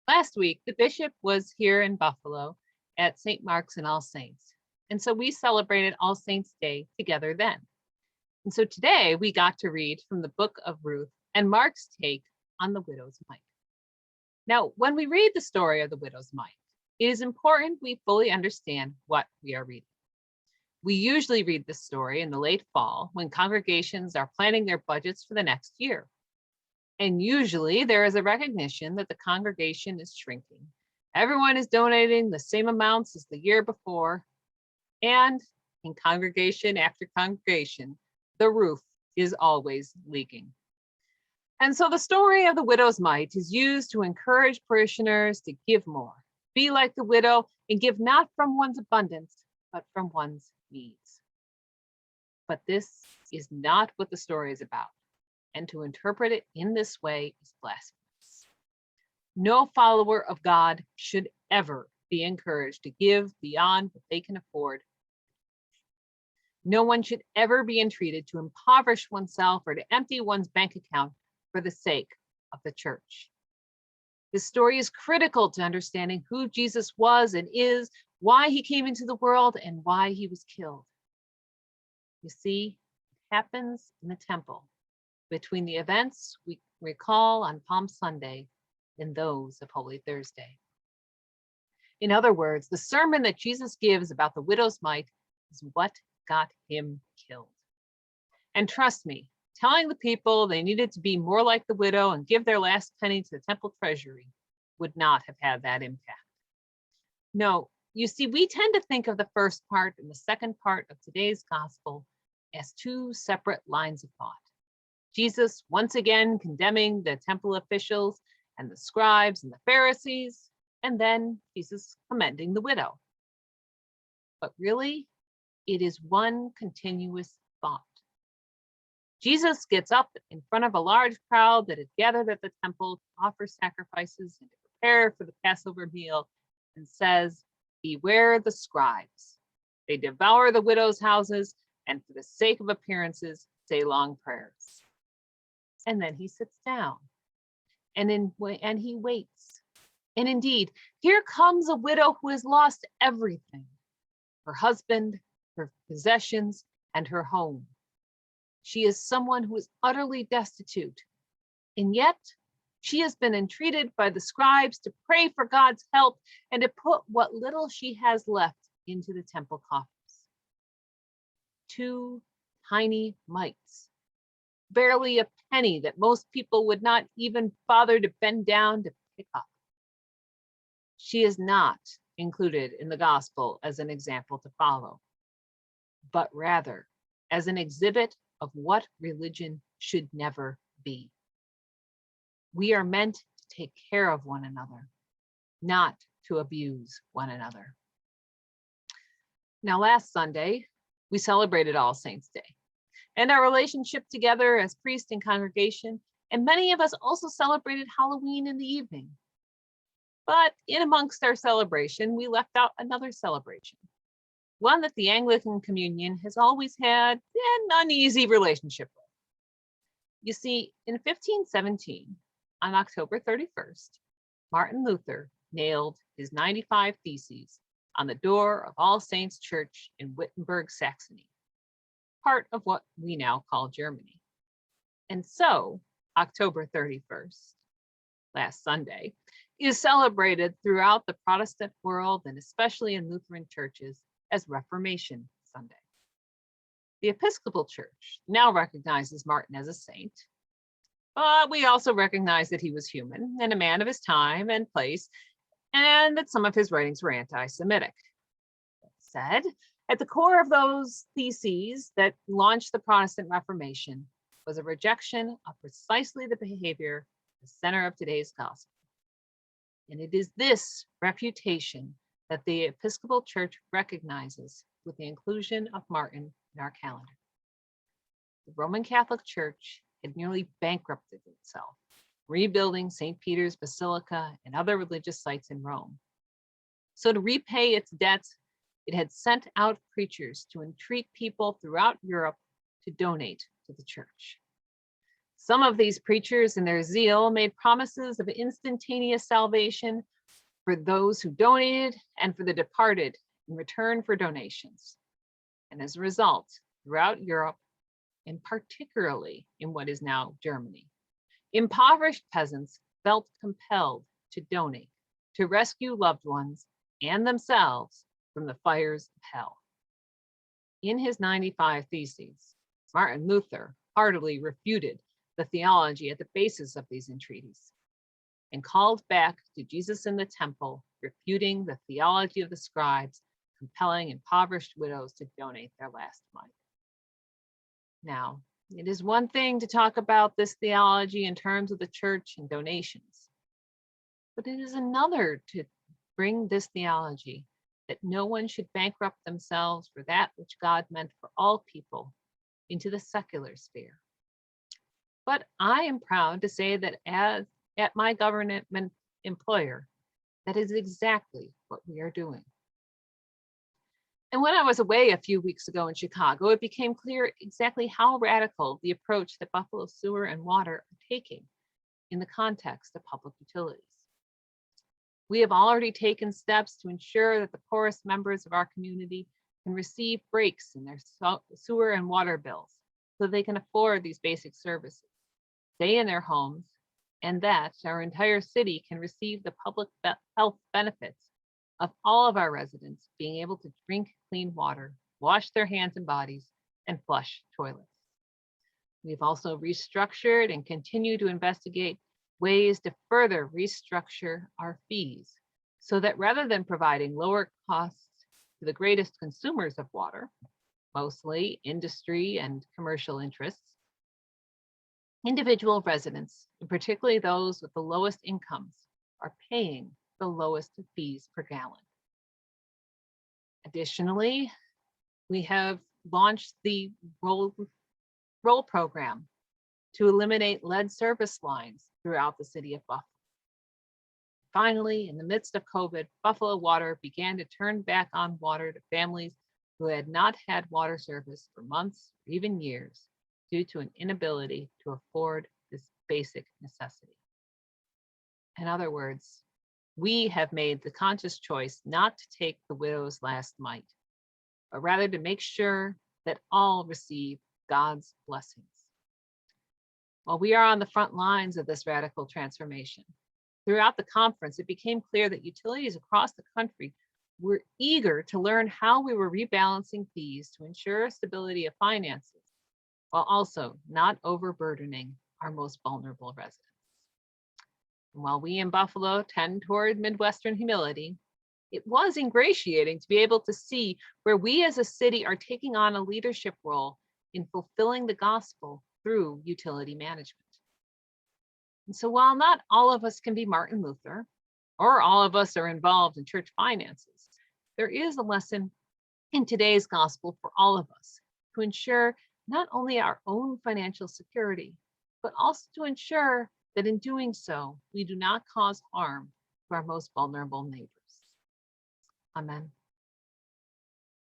Last week, the bishop was here in Buffalo at St. Mark's and All Saints. And so we celebrated All Saints Day together then. And so today we got to read from the book of Ruth and Mark's take on the widow's mite. Now, when we read the story of the widow's mite, it is important we fully understand what we are reading. We usually read this story in the late fall when congregations are planning their budgets for the next year. And usually there is a recognition that the congregation is shrinking. Everyone is donating the same amounts as the year before. And in congregation after congregation, the roof is always leaking. And so the story of the widow's mite is used to encourage parishioners to give more, be like the widow, and give not from one's abundance, but from one's needs. But this is not what the story is about. And to interpret it in this way is blasphemous. No follower of God should ever be encouraged to give beyond what they can afford. No one should ever be entreated to impoverish oneself or to empty one's bank account for the sake of the church. This story is critical to understanding who Jesus was and is, why he came into the world, and why he was killed. You see, it happens in the temple between the events we recall on Palm Sunday and those of Holy Thursday. In other words, the sermon that Jesus gives about the widow's mite is what got him killed. And trust me, telling the people they needed to be more like the widow and give their last penny to the temple treasury would not have had that impact. No, you see, we tend to think of the first part and the second part of today's gospel as two separate lines of thought. Jesus once again condemning the temple officials and the scribes and the Pharisees, and then Jesus commending the widow. But really, it is one continuous thought. Jesus gets up in front of a large crowd that had gathered at the temple to offer sacrifices and to prepare for the Passover meal and says, "Beware the scribes. They devour the widows' houses and for the sake of appearances say long prayers." And then he sits down and he waits. And indeed, here comes a widow who has lost everything: her husband, her possessions, and her home. She is someone who is utterly destitute. And yet, she has been entreated by the scribes to pray for God's help and to put what little she has left into the temple coffers. Two tiny mites, barely a penny that most people would not even bother to bend down to pick up. She is not included in the gospel as an example to follow, but rather as an exhibit of what religion should never be. We are meant to take care of one another, not to abuse one another. Now, last Sunday, we celebrated All Saints' Day and our relationship together as priest and congregation, and many of us also celebrated Halloween in the evening. But in amongst our celebration, we left out another celebration, one that the Anglican Communion has always had an uneasy relationship with. You see, in 1517, on October 31st, Martin Luther nailed his 95 Theses on the door of All Saints Church in Wittenberg, Saxony, part of what we now call Germany. And so, October 31st, last Sunday, is celebrated throughout the Protestant world and especially in Lutheran churches as Reformation Sunday. The Episcopal Church now recognizes Martin as a saint, but we also recognize that he was human and a man of his time and place, and that some of his writings were anti-Semitic. That said, at the core of those theses that launched the Protestant Reformation was a rejection of precisely the behavior at the center of today's gospel. And it is this refutation that the Episcopal Church recognizes with the inclusion of Martin in our calendar. The Roman Catholic Church had nearly bankrupted itself, rebuilding St. Peter's Basilica and other religious sites in Rome. So to repay its debts, it had sent out preachers to entreat people throughout Europe to donate to the church. Some of these preachers, in their zeal, made promises of instantaneous salvation for those who donated and for the departed in return for donations. And as a result, throughout Europe, and particularly in what is now Germany, impoverished peasants felt compelled to donate to rescue loved ones and themselves from the fires of hell. In his 95 Theses, Martin Luther heartily refuted the theology at the basis of these entreaties and called back to Jesus in the temple, refuting the theology of the scribes, compelling impoverished widows to donate their last mite. Now, it is one thing to talk about this theology in terms of the church and donations, but it is another to bring this theology that no one should bankrupt themselves for that which God meant for all people into the secular sphere. But I am proud to say that as at my government employer, that is exactly what we are doing. And when I was away a few weeks ago in Chicago, it became clear exactly how radical the approach that Buffalo Sewer and Water are taking in the context of public utilities. We have already taken steps to ensure that the poorest members of our community can receive breaks in their sewer and water bills so they can afford these basic services, stay in their homes, and that our entire city can receive the public health benefits of all of our residents being able to drink clean water, wash their hands and bodies, and flush toilets. We've also restructured and continue to investigate ways to further restructure our fees so that rather than providing lower costs to the greatest consumers of water, mostly industry and commercial interests, individual residents, and particularly those with the lowest incomes, are paying the lowest fees per gallon. Additionally, we have launched the roll program to eliminate lead service lines throughout the city of Buffalo. Finally, in the midst of COVID, Buffalo Water began to turn back on water to families who had not had water service for months or even years due to an inability to afford this basic necessity. In other words, we have made the conscious choice not to take the widow's last mite, but rather to make sure that all receive God's blessings. While we are on the front lines of this radical transformation, throughout the conference, it became clear that utilities across the country were eager to learn how we were rebalancing fees to ensure stability of finances, while also not overburdening our most vulnerable residents. And while we in Buffalo tend toward Midwestern humility, it was ingratiating to be able to see where we as a city are taking on a leadership role in fulfilling the gospel through utility management. And so while not all of us can be Martin Luther, or all of us are involved in church finances, there is a lesson in today's gospel for all of us to ensure not only our own financial security, but also to ensure that in doing so, we do not cause harm to our most vulnerable neighbors. Amen.